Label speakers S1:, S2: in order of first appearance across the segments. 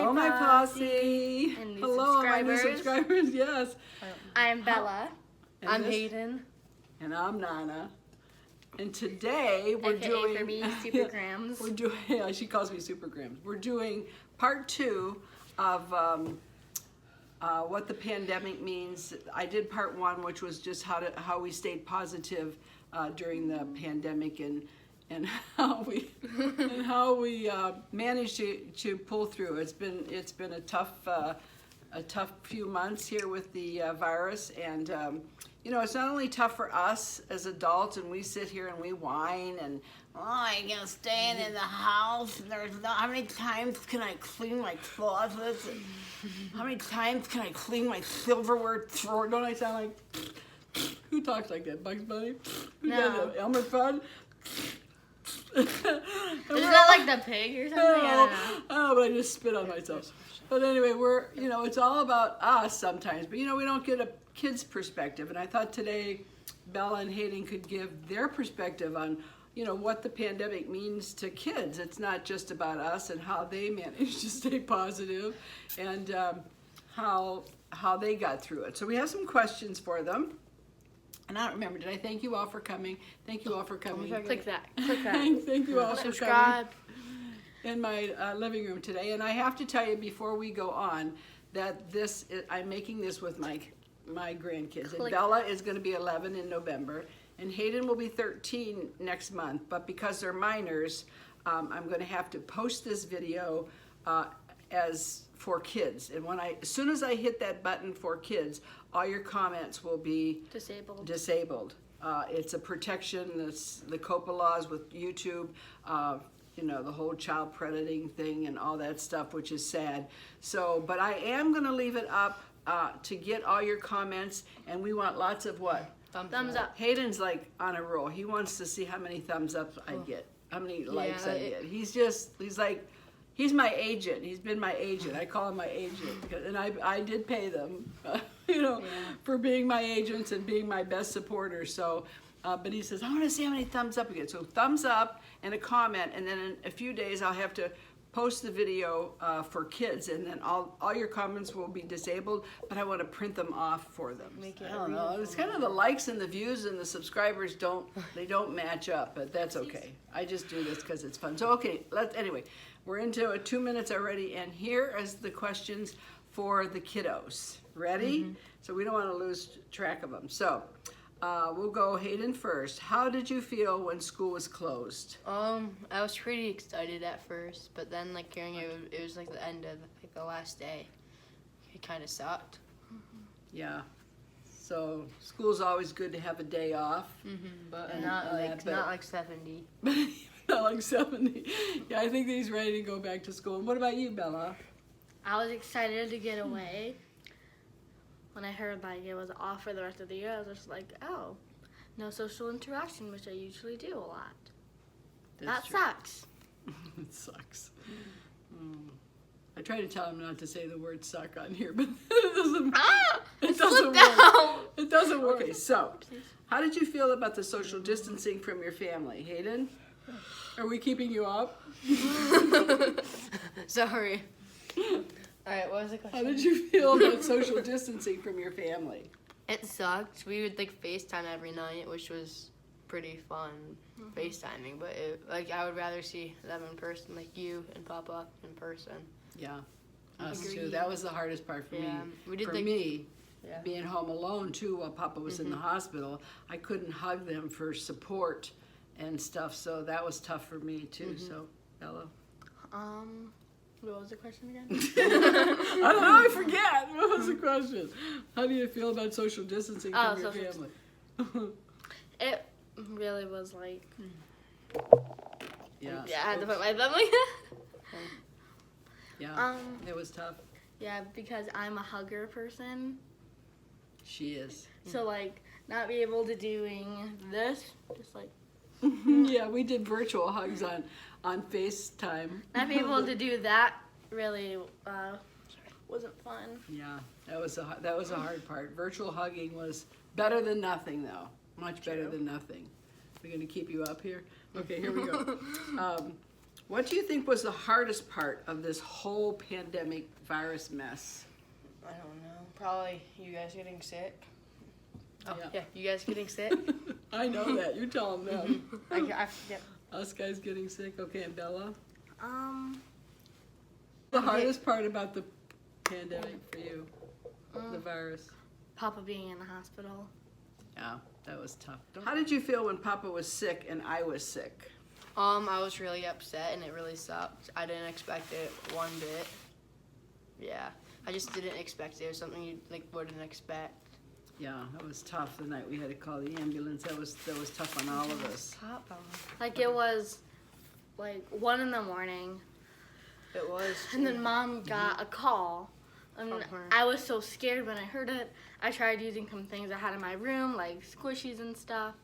S1: Hello, my posse.
S2: And new
S1: Hello, my new
S2: subscribers.
S1: subscribers. Yes.
S2: I'm Bella.
S1: And
S3: I'm
S1: this-
S3: Hayden.
S1: And I'm Nana. And today we're
S2: AKA
S1: doing.
S2: for me, Supergrams.
S1: We're doing. Yeah, she calls me Supergrams. We're doing part 2 of what the pandemic means. I did part 1, which was just how we stayed positive during the pandemic and how we managed to pull through. It's been a tough few months here with the virus, and you know, it's not only tough for us as adults, and we sit here and we whine and I can't staying in the house. How many times can I clean my closets? And how many times can I clean my silverware drawer? Don't I sound like who talks like that? Bugs Bunny? Who does
S2: No.
S1: that? Elmer Fudd?
S2: Is that like the pig or something? I don't know.
S1: Oh, but I just spit on myself. But anyway, it's all about us sometimes. But we don't get a kid's perspective. And I thought today Bella and Hayden could give their perspective on, what the pandemic means to kids. It's not just about us and how they managed to stay positive and how they got through it. So we have some questions for them. And I don't remember, did I thank you all for coming? Thank you all for coming.
S2: Click that. Click that.
S1: Thank you all for coming
S2: Subscribe.
S1: in my living room today. And I have to tell you before we go on that I'm making this with my grandkids. And
S2: Click.
S1: Bella is going to be 11 in November, and Hayden will be 13 next month. But because they're minors, I'm going to have to post this video as for kids. And as soon as I hit that button for kids, all your comments will be disabled. It's a protection. The COPA laws with YouTube. The whole child predating thing and all that stuff, which is sad. So, but I am going to leave it up to get all your comments, and we want lots of what?
S2: Thumbs up.
S1: Hayden's like on a roll. He wants to see how many thumbs up I get, how many likes I get. He's my agent. He's been my agent. I call him my agent, and I did pay them, for being my agents and being my best supporters. So. But he says, I want to see how many thumbs up we get. So thumbs up and a comment, and then in a few days I'll have to post the video for kids, and then all your comments will be disabled, but I want to print them off for them. I don't know. It's kind of the likes and the views and the subscribers don't match up, but that's okay. I just do this because it's fun. So okay, anyway, we're into 2 minutes already, and here is the questions for the kiddos. Ready? Mm-hmm. So we don't want to lose track of them. So. We'll go Hayden first. How did you feel when school was closed?
S3: I was pretty excited at first, but then hearing it was like the end of the last day. It kind of sucked.
S1: Yeah. So school's always good to have a day off.
S3: Mm-hmm. But not like 70.
S1: Not like 70. Yeah, I think he's ready to go back to school. And what about you, Bella?
S2: I was excited to get away. When I heard it was off for the rest of the year, I was just like, oh, no social interaction, which I usually do a lot. That sucks.
S1: It sucks. I try to tell him not to say the word suck on here, but it doesn't work. It doesn't work. Okay, so how did you feel about the social distancing from your family, Hayden? Are we keeping you up?
S3: Sorry. All right, what was the question?
S1: How did you feel about social distancing from your family?
S3: It sucked. We would FaceTime every night, which was pretty fun, FaceTiming. But I would rather see them in person, like you and Papa in person.
S1: Yeah, us too. That was the hardest part for me.
S3: We did
S1: being home alone too while Papa was in the hospital, I couldn't hug them for support and stuff. So that was tough for me too. So Bella.
S2: What was the question again?
S1: I don't know, I forget. What was the question? How do you feel about social distancing from your family?
S2: It really was
S1: Yeah.
S2: I had to put my thumb like
S1: Yeah, it was tough.
S2: Yeah, because I'm a hugger person.
S1: She is.
S2: So not be able to doing this, just
S1: Yeah, we did virtual hugs on FaceTime.
S2: not be able to do that really wasn't fun.
S1: Yeah, that was a hard part. Virtual hugging was better than nothing, though. Much better than nothing. We're going to keep you up here? Okay, here we go. What do you think was the hardest part of this whole pandemic virus mess?
S3: I don't know. Probably you guys getting sick. Oh,
S1: Yeah.
S3: yeah, you guys getting sick.
S1: I know that. You tell them that.
S3: I forget.
S1: Us guys getting sick. Okay, and Bella? The hardest part about the pandemic for you? The virus?
S2: Papa being in the hospital.
S1: Yeah, that was tough. How did you feel when Papa was sick and I was sick?
S3: I was really upset and it really sucked. I didn't expect it one bit. Yeah, I just didn't expect it. It was something you wouldn't expect.
S1: Yeah, that was tough the night we had to call the ambulance. That was tough on all of us.
S2: Like it was like 1 a.m.
S3: It was.
S2: And then Mom got a call. And
S3: From her.
S2: I was so scared when I heard it. I tried using some things I had in my room, like squishies and stuff.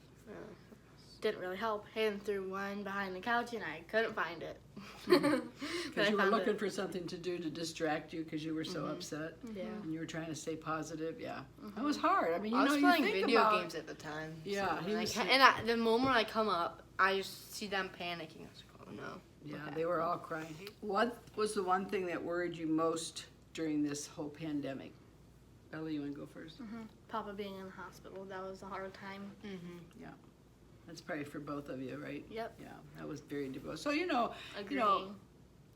S2: Didn't really help. Hayden threw one behind the couch and I couldn't find it.
S1: Because you were looking for something to do to distract you because you were so upset.
S2: Yeah.
S1: And you were trying to stay positive. Yeah. That was hard. I mean,
S3: I was
S1: you
S3: playing
S1: think
S3: video
S1: about,
S3: games at the time.
S1: Yeah,
S3: so
S1: he was-
S3: the moment I come up, I just see them panicking. I was like, oh no.
S1: Yeah, they were all crying. What was the one thing that worried you most during this whole pandemic? Bella, you want to go first?
S2: Papa being in the hospital, that was a hard time.
S1: Yeah. That's probably for both of you, right?
S2: Yep.
S1: Yeah, that was very difficult. So,
S2: Agreeing.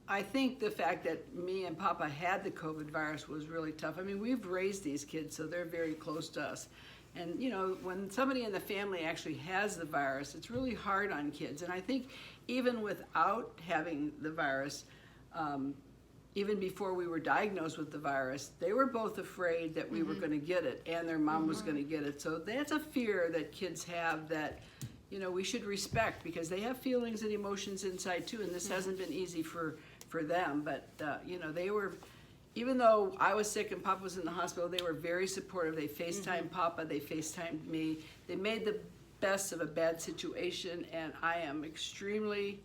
S1: I think the fact that me and Papa had the COVID virus was really tough. I mean, we've raised these kids, so they're very close to us. And, when somebody in the family actually has the virus, it's really hard on kids. And I think even without having the virus, even before we were diagnosed with the virus, they were both afraid that we were going to get it and their mom was going to get it. So that's a fear that kids have that, we should respect because they have feelings and emotions inside too. And this hasn't been easy for them. But, they were, even though I was sick and Papa was in the hospital, they were very supportive. They FaceTimed Papa, they FaceTimed me. They made the best of a bad situation. And I am extremely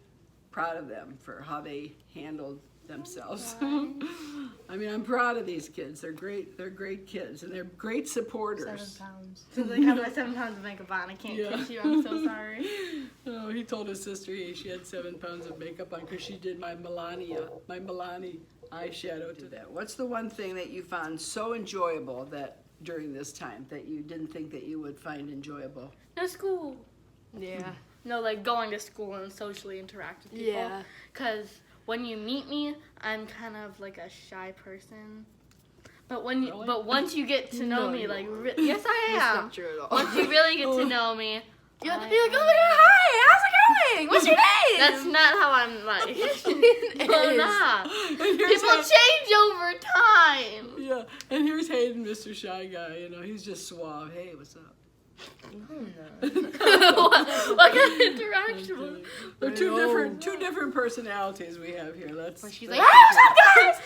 S1: proud of them for how they handled themselves. I mean, I'm proud of these kids. They're great kids, and they're great supporters.
S3: 7 pounds.
S2: Since I have my 7 pounds of makeup on, I can't kiss you. I'm so sorry.
S1: Oh, he told his sister she had 7 pounds of makeup on because she did my Milani eyeshadow to that. What's the one thing that you found so enjoyable that during this time that you didn't think that you would find enjoyable?
S2: No school.
S3: Yeah.
S2: No, like going to school and socially interact with people.
S3: Yeah.
S2: Because when you meet me, I'm kind of like a shy person. But when
S1: Really?
S2: but once you get to know
S3: No,
S2: me,
S3: you
S2: like
S3: aren't.
S2: yes, I
S3: That's
S2: am.
S3: not true at all.
S2: Once you really get to know me,
S3: You're like,
S2: I-
S3: oh my god, hi, how's it going? What's your name?
S2: that's not how I'm like.
S3: It
S2: Well,
S3: is.
S2: nah.
S1: And here's
S2: People change over time.
S1: Yeah, and here's Hayden, Mr. Shy Guy. He's just suave. Hey, what's up?
S2: what kind of interaction?
S1: They're two different personalities we have here.
S2: She's
S1: that's
S2: like, hey, what's up, guys?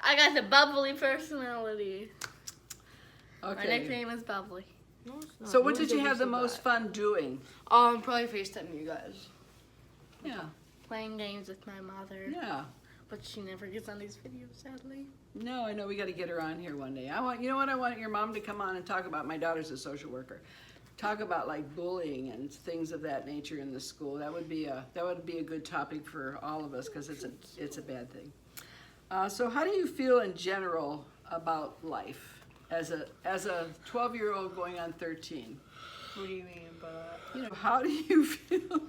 S2: I got the bubbly personality. My
S1: okay.
S2: nickname is Bubbly.
S3: No, it's not.
S1: So what
S3: Yours
S1: did you
S3: is
S1: have the
S3: so
S1: most
S3: bad.
S1: fun doing?
S3: Probably FaceTime you guys.
S1: Yeah,
S2: Playing games with my mother.
S1: yeah.
S2: But she never gets on these videos, sadly.
S1: No, I know we got to get her on here one day. I want your mom to come on and talk about. My daughter's a social worker. Talk about like bullying and things of that nature in the school. That would be a good topic for all of us because it's a bad thing. So how do you feel in general about life as a 12-year-old going on 13?
S3: What do you mean by that?
S1: How do you feel?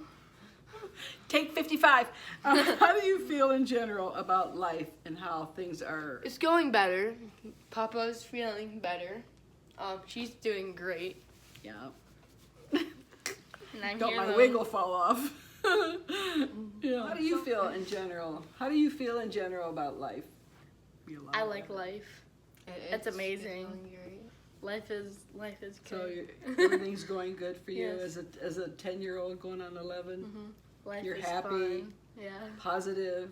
S1: Take 55. How do you feel in general about life and how things are?
S3: It's going better. Papa's feeling better. She's doing great.
S1: Yeah.
S2: And I'm
S1: Don't
S2: here
S1: my
S2: alone.
S1: wiggle fall off. Yeah. How do you feel in general? How do you feel in general about life?
S2: I like life. It's amazing.
S3: going great.
S2: Life is
S1: So
S2: good.
S1: everything's going good for you
S2: Yes.
S1: as a 10-year-old going on 11.
S2: Life
S1: You're
S2: is
S1: happy.
S2: fun. Yeah.
S1: Positive.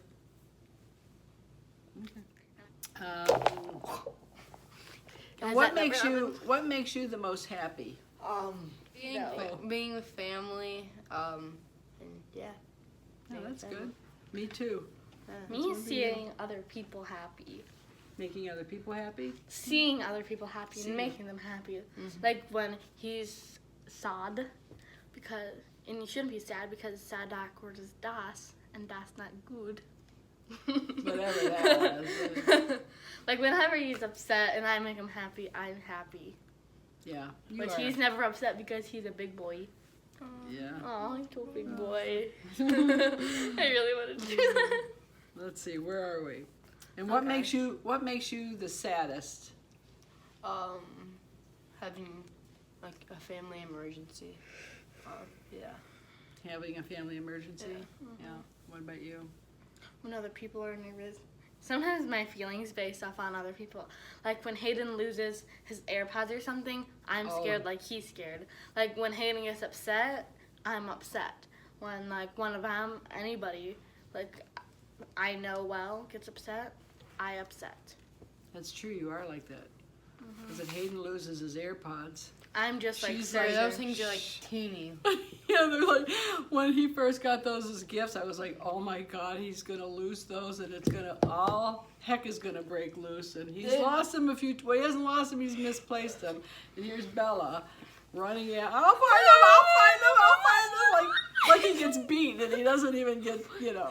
S2: Guys,
S1: What
S2: that
S1: makes
S2: never
S1: what makes you the most happy?
S3: Being,
S2: No.
S3: being with family. And yeah.
S1: Oh,
S3: being with
S1: that's
S3: family.
S1: good. Me too.
S2: Me seeing other people happy.
S1: Making other people happy.
S2: Seeing other people happy
S1: Seeing.
S2: and making them happy. Like when he's sad, and you shouldn't be sad because sad backwards is das, and that's not good.
S1: Whatever that was.
S2: Like whenever he's upset and I make him happy, I'm happy.
S1: Yeah.
S2: But he's never upset because he's a big boy.
S1: Yeah.
S2: Oh, he's a big boy. I really want to do that.
S1: Let's see, where are we? And what makes you the saddest?
S3: Having like a family emergency. Yeah.
S1: Having a family emergency?
S3: Yeah.
S1: Yeah. What about you?
S2: When other people are nervous. Sometimes my feelings based off on other people. Like when Hayden loses his AirPods or something, I'm scared like he's scared. Like when Hayden gets upset, I'm upset. When like one of them, anybody, like I know well, gets upset, I upset.
S1: That's true, you are like that. Because if Hayden loses his AirPods,
S2: I'm just like,
S1: She's
S3: Sorry,
S1: like-
S3: those things are like teeny.
S1: yeah, they're like, when he first got those as gifts, I was like, oh my God, he's gonna lose those, and it's gonna, all heck is gonna break loose. And he's lost them well, he hasn't lost them, he's misplaced them. And here's Bella running out, I'll find them, like he gets beat and he doesn't even get,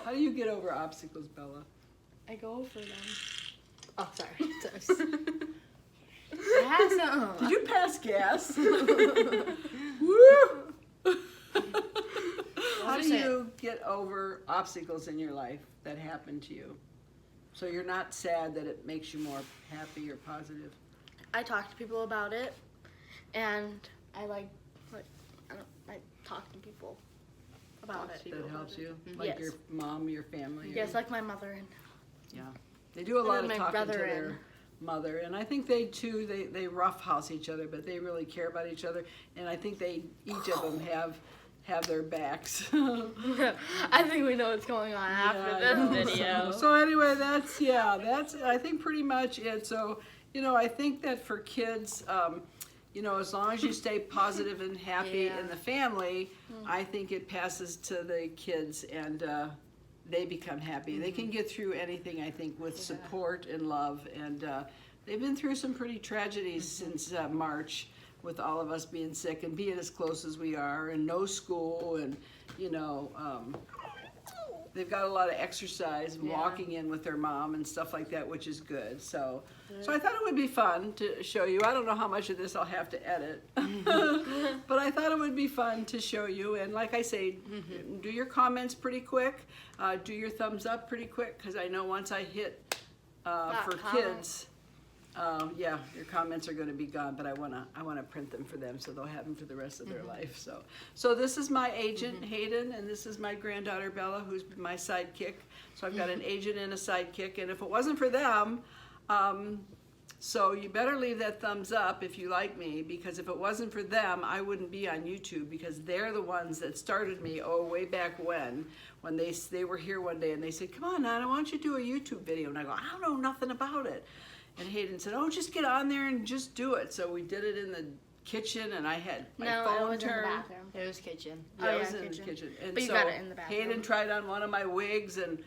S1: How do you get over obstacles, Bella?
S2: I go for them.
S3: Oh, sorry. I had some.
S1: Did you pass gas? Woo! How do you get over obstacles in your life that happen to you? So you're not sad that it makes you more happy or positive?
S2: I talk to people about it, and I talk to people about it.
S1: That helps you? Like
S2: Yes.
S1: your mom, your family?
S2: Yes, like my mother and
S1: Yeah. They do a lot of
S2: my
S1: talking to
S2: brother
S1: their mother, and I think they too, they roughhouse each other, but they really care about each other, and I think each of them have their backs.
S2: I think we know what's going on after this video.
S1: So anyway, that's I think pretty much it. So, I think that for kids, as long as you stay positive and happy in the family, I think it passes to the kids and they become happy. They can get through anything, I think, with support and love. And they've been through some pretty tragedies since March, with all of us being sick and being as close as we are, and no school, and they've got a lot of exercise and walking in with their mom and stuff like that, which is good. So I thought it would be fun to show you. I don't know how much of this I'll have to edit, but I thought it would be fun to show you. And like I say, do your comments pretty quick, do your thumbs up pretty quick, because I know once I hit for kids, your comments are going to be gone, but I wanna print them for them so they'll have them for the rest of their life. So this is my agent Hayden, and this is my granddaughter Bella, who's my sidekick. So I've got an agent and a sidekick, and if it wasn't for them, so you better leave that thumbs up if you like me, because if it wasn't for them, I wouldn't be on YouTube, because they're the ones that started me way back when they were here one day and they said, come on, Nana, why don't you do a YouTube video? And I go, I don't know nothing about it. And Hayden said, oh, just get on there and just do it. So we did it in the kitchen, and I had my phone
S2: in the
S1: turned.
S2: bathroom.
S3: It was kitchen.
S1: Yeah, it was in the kitchen. And
S2: But you
S1: so
S2: got it in the bathroom.
S1: Hayden tried on one of my wigs, and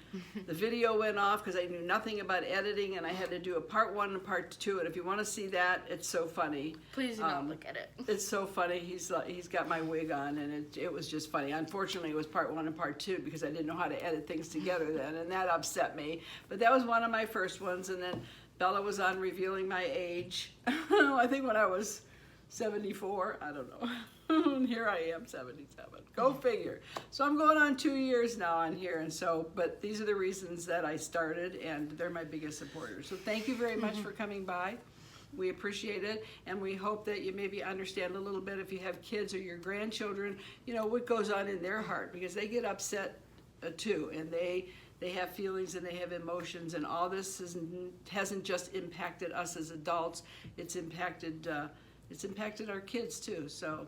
S1: the video went off because I knew nothing about editing, and I had to do a part 1 and part 2. And if you want to see that, it's so funny.
S2: Please do not look at it.
S1: It's so funny. He's got my wig on, and it was just funny. Unfortunately, it was part 1 and part 2 because I didn't know how to edit things together then, and that upset me. But that was one of my first ones, and then Bella was on revealing my age. I think when I was 74, I don't know. And here I am, 77. Go figure. So I'm going on 2 years now on here, and but these are the reasons that I started, and they're my biggest supporters. So thank you very much for coming by. We appreciate it, and we hope that you maybe understand a little bit, if you have kids or your grandchildren, what goes on in their heart, because they get upset too, and they have feelings and they have emotions, and all this hasn't just impacted us as adults. It's impacted our kids too. So,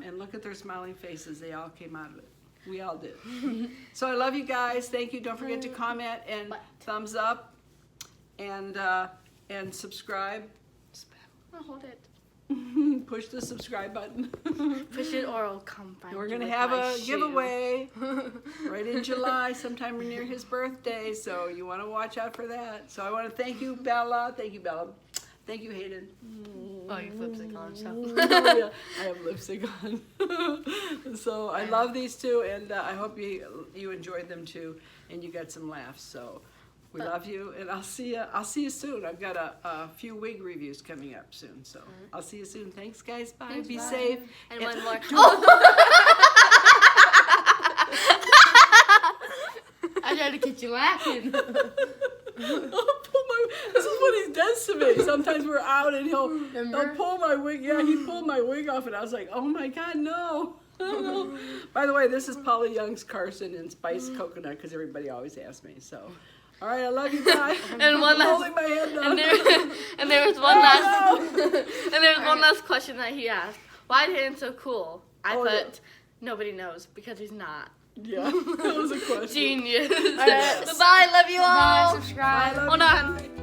S1: and look at their smiling faces. They all came out of it. We all did. So I love you guys. Thank you. Don't forget to comment and thumbs up, and subscribe.
S2: I'll hold it.
S1: Push the subscribe button.
S2: Push it or I'll come find
S1: We're
S2: you
S1: gonna
S2: with
S1: have
S2: my
S1: a
S2: shoe.
S1: giveaway right in July, sometime near his birthday. So you want to watch out for that. So I want to thank you, Bella. Thank you, Bella. Thank you, Hayden.
S3: Oh, you lipstick on, so.
S1: Oh, yeah, I have lipstick on. So I love these two, and I hope you enjoyed them too, and you got some laughs. So we love you, and I'll see you soon. I've got a few wig reviews coming up soon, so I'll see you soon. Thanks, guys. Bye.
S2: Thanks,
S1: Be
S2: bye.
S1: safe.
S2: And one more.
S3: I tried to get you laughing.
S1: This is what he does to me. Sometimes we're out and he'll pull my wig. Yeah, he pulled my wig off, and I was like, oh my God, no. By the way, this is Polly Young's Carson and Spiced Coconut, because everybody always asks me. So, all right, I love you, bye.
S2: And one last,
S1: holding my hand up.
S2: and there was one one last question that he asked. Why is Hayden so cool? I put nobody knows because he's not.
S1: Yeah, that was a question.
S2: Genius.
S3: All right.
S2: Bye. Love you all.
S3: Bye. Subscribe.
S1: I love
S2: Hold
S1: you,
S2: on.
S1: bye.